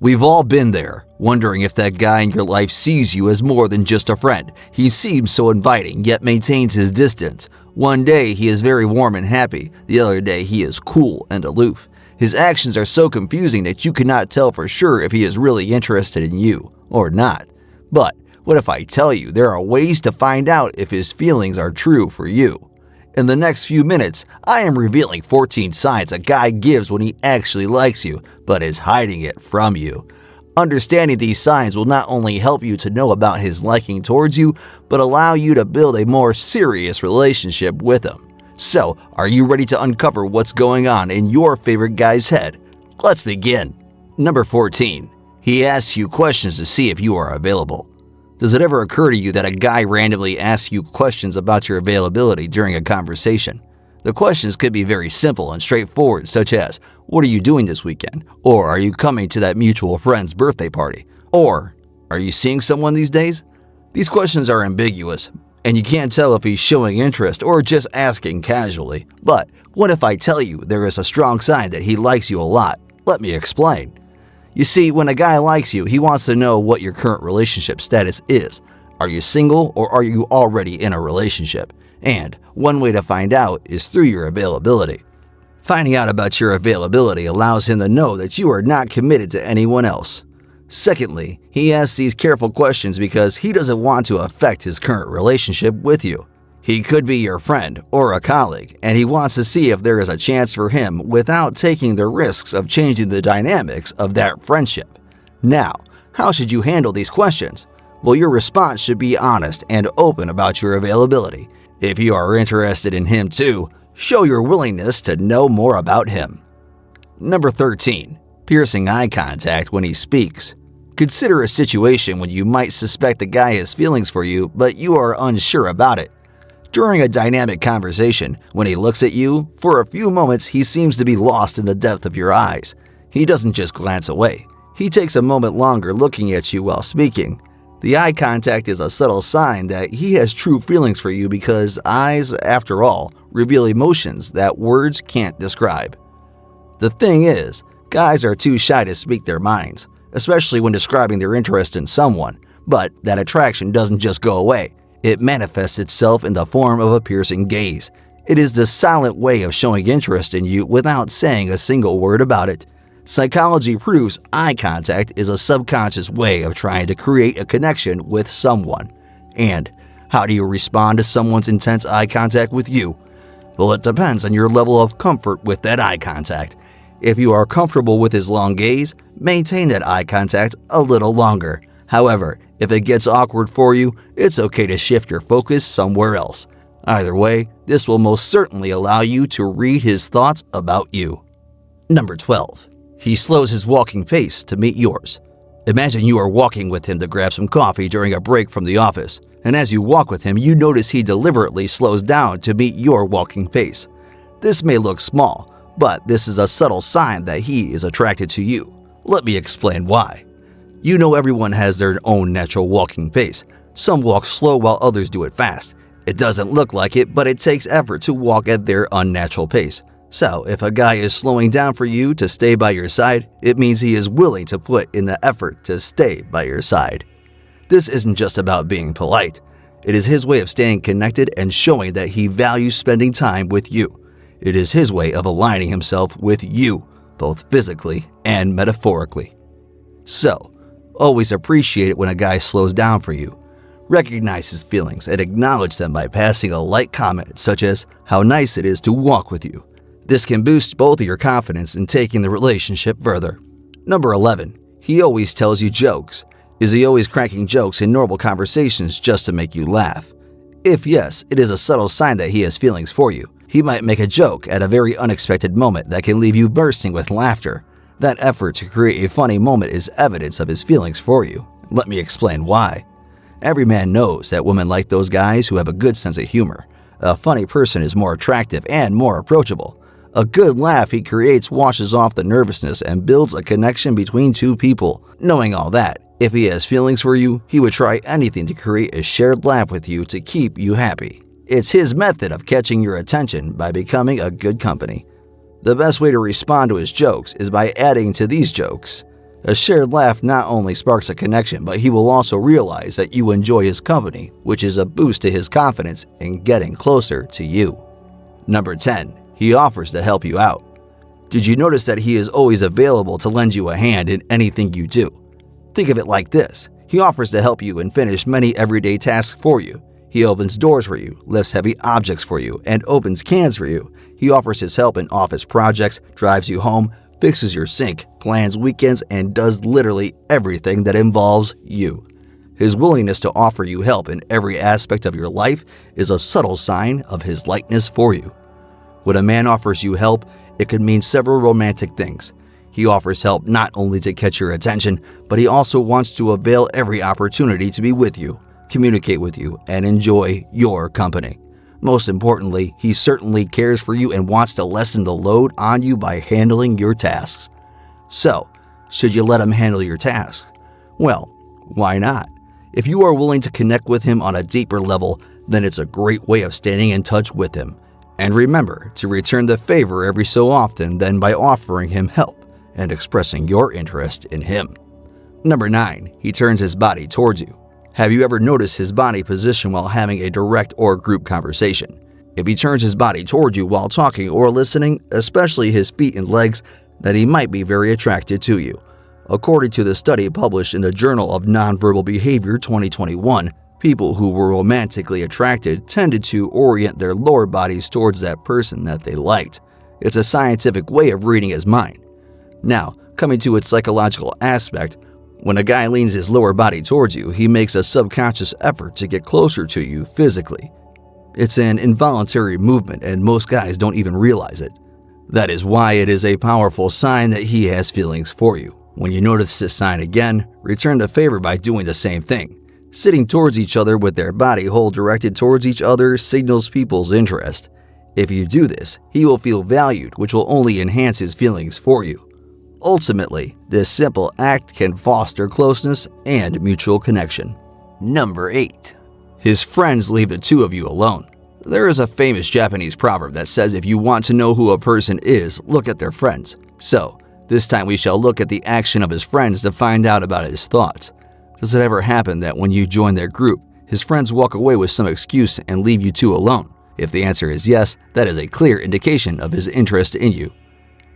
We've all been there, wondering if that guy in your life sees you as more than just a friend. He seems so inviting, yet maintains his distance. One day he is very warm and happy, the other day he is cool and aloof. His actions are so confusing that you cannot tell for sure if he is really interested in you or not. But what if I tell you there are ways to find out if his feelings are true for you? In the next few minutes, I am revealing 14 signs a guy gives when he actually likes you, but is hiding it from you. Understanding these signs will not only help you to know about his liking towards you, but allow you to build a more serious relationship with him. So, are you ready to uncover what's going on in your favorite guy's head? Let's begin. Number 14. He asks you questions to see if you are available. Does it ever occur to you that a guy randomly asks you questions about your availability during a conversation? The questions could be very simple and straightforward, such as, "What are you doing this weekend?" Or, "Are you coming to that mutual friend's birthday party?" Or, "Are you seeing someone these days?" These questions are ambiguous, and you can't tell if he's showing interest or just asking casually. But what if I tell you there is a strong sign that he likes you a lot? Let me explain. You see, when a guy likes you, he wants to know what your current relationship status is. Are you single or are you already in a relationship? And one way to find out is through your availability. Finding out about your availability allows him to know that you are not committed to anyone else. Secondly, he asks these careful questions because he doesn't want to affect his current relationship with you. He could be your friend or a colleague, and he wants to see if there is a chance for him without taking the risks of changing the dynamics of that friendship. Now, how should you handle these questions? Well, your response should be honest and open about your availability. If you are interested in him too, show your willingness to know more about him. Number 13. Piercing eye contact when he speaks. Consider a situation when you might suspect the guy has feelings for you, but you are unsure about it. During a dynamic conversation, when he looks at you, for a few moments he seems to be lost in the depth of your eyes. He doesn't just glance away. He takes a moment longer looking at you while speaking. The eye contact is a subtle sign that he has true feelings for you because eyes, after all, reveal emotions that words can't describe. The thing is, guys are too shy to speak their minds, especially when describing their interest in someone. But that attraction doesn't just go away. It manifests itself in the form of a piercing gaze. It is the silent way of showing interest in you without saying a single word about it. Psychology proves eye contact is a subconscious way of trying to create a connection with someone. And how do you respond to someone's intense eye contact with you? Well, it depends on your level of comfort with that eye contact. If you are comfortable with his long gaze, maintain that eye contact a little longer. However, if it gets awkward for you, it's okay to shift your focus somewhere else. Either way, this will most certainly allow you to read his thoughts about you. Number 12. He slows his walking pace to meet yours. Imagine you are walking with him to grab some coffee during a break from the office, and as you walk with him, you notice he deliberately slows down to meet your walking pace. This may look small, but this is a subtle sign that he is attracted to you. Let me explain why. You know everyone has their own natural walking pace. Some walk slow while others do it fast. It doesn't look like it, but it takes effort to walk at their unnatural pace. So, if a guy is slowing down for you to stay by your side, it means he is willing to put in the effort to stay by your side. This isn't just about being polite. It is his way of staying connected and showing that he values spending time with you. It is his way of aligning himself with you, both physically and metaphorically. So, always appreciate it when a guy slows down for you. Recognize his feelings and acknowledge them by passing a light comment such as, "How nice it is to walk with you." This can boost both of your confidence in taking the relationship further. Number 11. He always tells you jokes. Is he always cracking jokes in normal conversations just to make you laugh? If yes, it is a subtle sign that he has feelings for you. He might make a joke at a very unexpected moment that can leave you bursting with laughter. That effort to create a funny moment is evidence of his feelings for you. Let me explain why. Every man knows that women like those guys who have a good sense of humor. A funny person is more attractive and more approachable. A good laugh he creates washes off the nervousness and builds a connection between two people. Knowing all that, if he has feelings for you, he would try anything to create a shared laugh with you to keep you happy. It's his method of catching your attention by becoming a good company. The best way to respond to his jokes is by adding to these jokes. A shared laugh not only sparks a connection, but he will also realize that you enjoy his company, which is a boost to his confidence in getting closer to you. Number 10. He offers to help you out. Did you notice that he is always available to lend you a hand in anything you do? Think of it like this. He offers to help you and finish many everyday tasks for you. He opens doors for you, lifts heavy objects for you, and opens cans for you. He offers his help in office projects, drives you home, fixes your sink, plans weekends, and does literally everything that involves you. His willingness to offer you help in every aspect of your life is a subtle sign of his likeness for you. When a man offers you help, it could mean several romantic things. He offers help not only to catch your attention, but he also wants to avail every opportunity to be with you, communicate with you, and enjoy your company. Most importantly, he certainly cares for you and wants to lessen the load on you by handling your tasks. So, should you let him handle your tasks? Well, why not? If you are willing to connect with him on a deeper level, then it's a great way of staying in touch with him. And remember to return the favor every so often then by offering him help and expressing your interest in him. Number 9. He turns his body towards you. Have you ever noticed his body position while having a direct or group conversation? If he turns his body toward you while talking or listening, especially his feet and legs, then he might be very attracted to you. According to the study published in the Journal of Nonverbal Behavior 2021, people who were romantically attracted tended to orient their lower bodies towards that person that they liked. It's a scientific way of reading his mind. Now, coming to its psychological aspect, when a guy leans his lower body towards you, he makes a subconscious effort to get closer to you physically. It's an involuntary movement and most guys don't even realize it. That is why it is a powerful sign that he has feelings for you. When you notice this sign again, return the favor by doing the same thing. Sitting towards each other with their body hole directed towards each other signals people's interest. If you do this, he will feel valued, which will only enhance his feelings for you. Ultimately, this simple act can foster closeness and mutual connection. Number 8. His friends leave the two of you alone. There is a famous Japanese proverb that says if you want to know who a person is, look at their friends. So, this time we shall look at the action of his friends to find out about his thoughts. Does it ever happen that when you join their group, his friends walk away with some excuse and leave you two alone? If the answer is yes, that is a clear indication of his interest in you.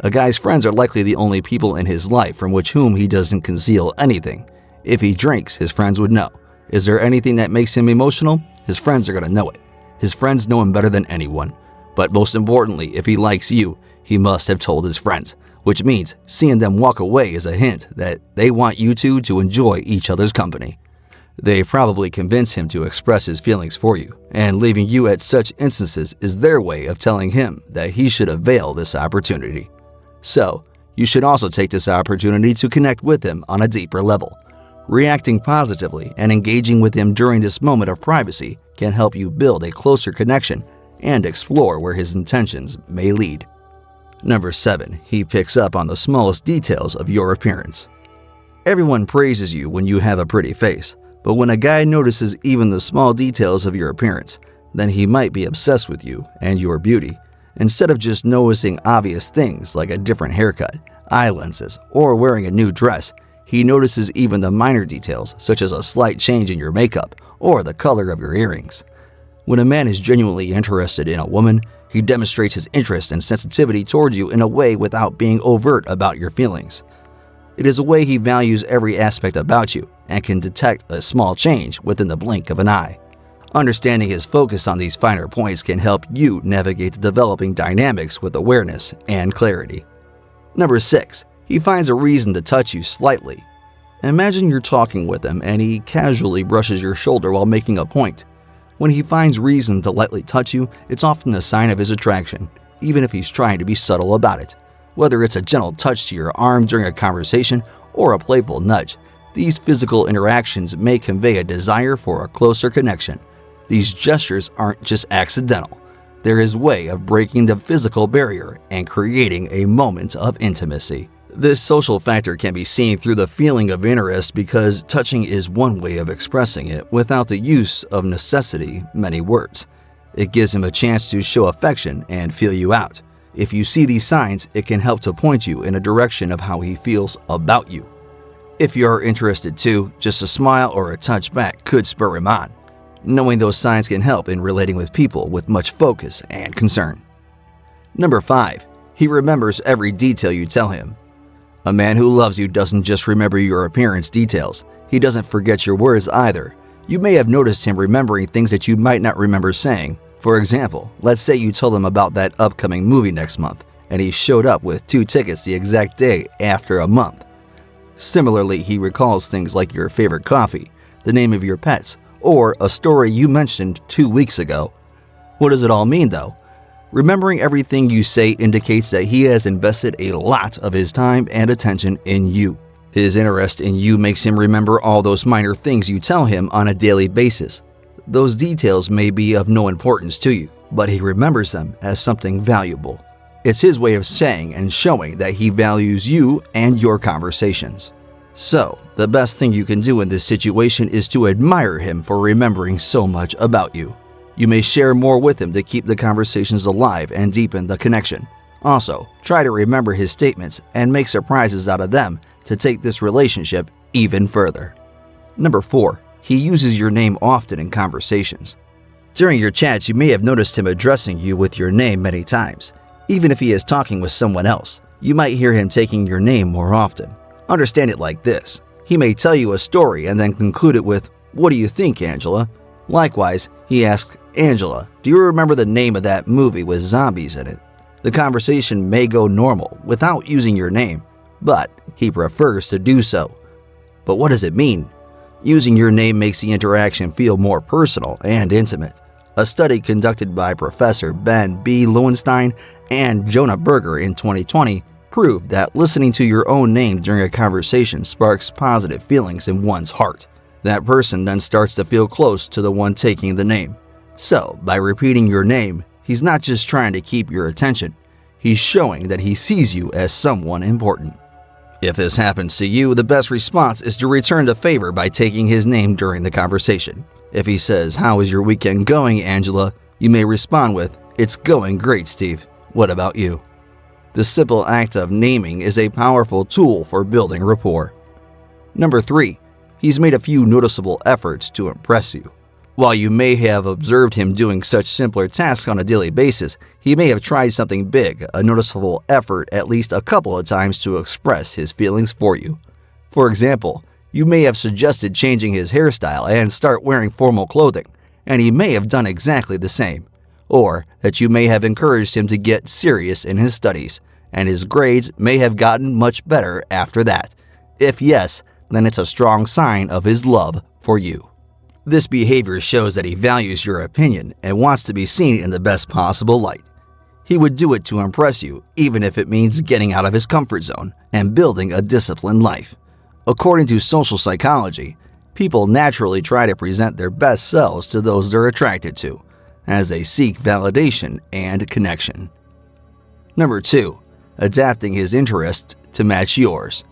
A guy's friends are likely the only people in his life from whom he doesn't conceal anything. If he drinks, his friends would know. Is there anything that makes him emotional? His friends are going to know it. His friends know him better than anyone. But most importantly, if he likes you, he must have told his friends, which means seeing them walk away is a hint that they want you two to enjoy each other's company. They probably convince him to express his feelings for you, and leaving you at such instances is their way of telling him that he should avail this opportunity. So, you should also take this opportunity to connect with him on a deeper level. Reacting positively and engaging with him during this moment of privacy can help you build a closer connection and explore where his intentions may lead. Number 7. He picks up on the smallest details of your appearance. Everyone praises you when you have a pretty face, but when a guy notices even the small details of your appearance, then he might be obsessed with you and your beauty. Instead of just noticing obvious things like a different haircut, eye lenses, or wearing a new dress, he notices even the minor details such as a slight change in your makeup or the color of your earrings. When a man is genuinely interested in a woman, he demonstrates his interest and sensitivity toward you in a way without being overt about your feelings. It is a way he values every aspect about you and can detect a small change within the blink of an eye. Understanding his focus on these finer points can help you navigate the developing dynamics with awareness and clarity. Number 6. He finds a reason to touch you slightly. Imagine you're talking with him and he casually brushes your shoulder while making a point. When he finds reason to lightly touch you, it's often a sign of his attraction, even if he's trying to be subtle about it. Whether it's a gentle touch to your arm during a conversation or a playful nudge, these physical interactions may convey a desire for a closer connection. These gestures aren't just accidental. They're his way of breaking the physical barrier and creating a moment of intimacy. This social factor can be seen through the feeling of interest because touching is one way of expressing it without the use of necessity many words. It gives him a chance to show affection and feel you out. If you see these signs, it can help to point you in a direction of how he feels about you. If you're interested too, just a smile or a touch back could spur him on. Knowing those signs can help in relating with people with much focus and concern. Number 5. He remembers every detail you tell him. A man who loves you doesn't just remember your appearance details. He doesn't forget your words either. You may have noticed him remembering things that you might not remember saying. For example, let's say you told him about that upcoming movie next month, and he showed up with 2 tickets the exact day after a month. Similarly, he recalls things like your favorite coffee, the name of your pets, or a story you mentioned 2 weeks ago. What does it all mean though? Remembering everything you say indicates that he has invested a lot of his time and attention in you. His interest in you makes him remember all those minor things you tell him on a daily basis. Those details may be of no importance to you, but he remembers them as something valuable. It's his way of saying and showing that he values you and your conversations. So, the best thing you can do in this situation is to admire him for remembering so much about you. You may share more with him to keep the conversations alive and deepen the connection. Also, try to remember his statements and make surprises out of them to take this relationship even further. Number 4. He uses your name often in conversations. During your chats, you may have noticed him addressing you with your name many times. Even if he is talking with someone else, you might hear him taking your name more often. Understand it like this. He may tell you a story and then conclude it with, "What do you think, Angela?" Likewise, he asks, "Angela, do you remember the name of that movie with zombies in it?" The conversation may go normal without using your name, but he prefers to do so. But what does it mean? Using your name makes the interaction feel more personal and intimate. A study conducted by Professor Ben B. Lowenstein and Jonah Berger in 2020 proved that listening to your own name during a conversation sparks positive feelings in one's heart. That person then starts to feel close to the one taking the name. So, by repeating your name, he's not just trying to keep your attention, he's showing that he sees you as someone important. If this happens to you, the best response is to return the favor by taking his name during the conversation. If he says, "How is your weekend going, Angela?" you may respond with, "It's going great, Steve. What about you?" The simple act of naming is a powerful tool for building rapport. Number 3. He's made a few noticeable efforts to impress you. While you may have observed him doing such simpler tasks on a daily basis, he may have tried something big, a noticeable effort at least a couple of times to express his feelings for you. For example, you may have suggested changing his hairstyle and start wearing formal clothing, and he may have done exactly the same. Or that you may have encouraged him to get serious in his studies, and his grades may have gotten much better after that. If yes, then it's a strong sign of his love for you. This behavior shows that he values your opinion and wants to be seen in the best possible light. He would do it to impress you, even if it means getting out of his comfort zone and building a disciplined life. According to social psychology, people naturally try to present their best selves to those they're attracted to, as they seek validation and connection. Number 2. Adapting his interest to match yours.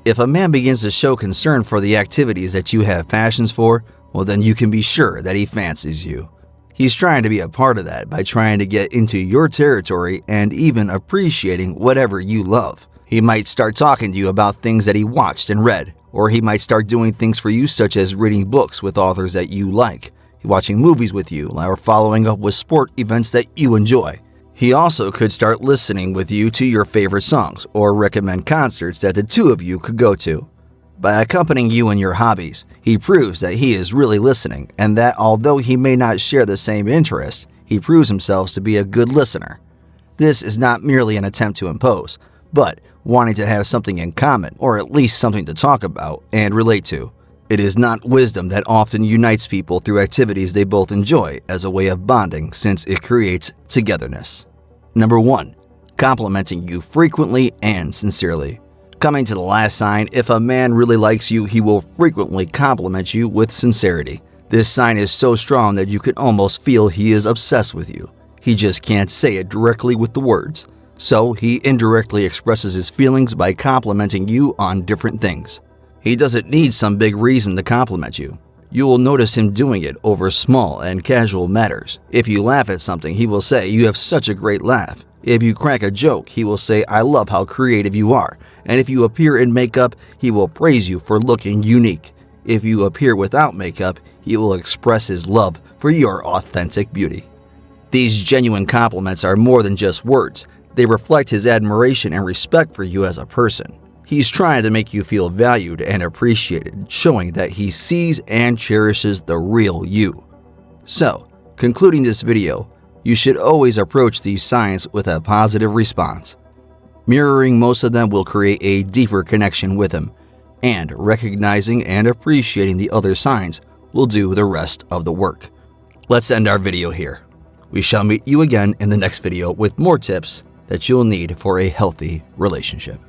If a man begins to show concern for the activities that you have passions for, well then you can be sure that he fancies you. He's trying to be a part of that by trying to get into your territory and even appreciating whatever you love. He might start talking to you about things that he watched and read, or he might start doing things for you such as reading books with authors that you like, watching movies with you, or following up with sport events that you enjoy. He also could start listening with you to your favorite songs or recommend concerts that the two of you could go to. By accompanying you in your hobbies, he proves that he is really listening and that although he may not share the same interests, he proves himself to be a good listener. This is not merely an attempt to impose, but wanting to have something in common or at least something to talk about and relate to. It is not wisdom that often unites people through activities they both enjoy as a way of bonding since it creates togetherness. Number 1. Complimenting you frequently and sincerely. Coming to the last sign, if a man really likes you, he will frequently compliment you with sincerity. This sign is so strong that you can almost feel he is obsessed with you. He just can't say it directly with the words. So he indirectly expresses his feelings by complimenting you on different things. He doesn't need some big reason to compliment you. You will notice him doing it over small and casual matters. If you laugh at something, he will say, "You have such a great laugh." If you crack a joke, he will say, "I love how creative you are." And if you appear in makeup, he will praise you for looking unique. If you appear without makeup, he will express his love for your authentic beauty. These genuine compliments are more than just words. They reflect his admiration and respect for you as a person. He's trying to make you feel valued and appreciated, showing that he sees and cherishes the real you. So, concluding this video, you should always approach these signs with a positive response. Mirroring most of them will create a deeper connection with him, and recognizing and appreciating the other signs will do the rest of the work. Let's end our video here. We shall meet you again in the next video with more tips that you'll need for a healthy relationship.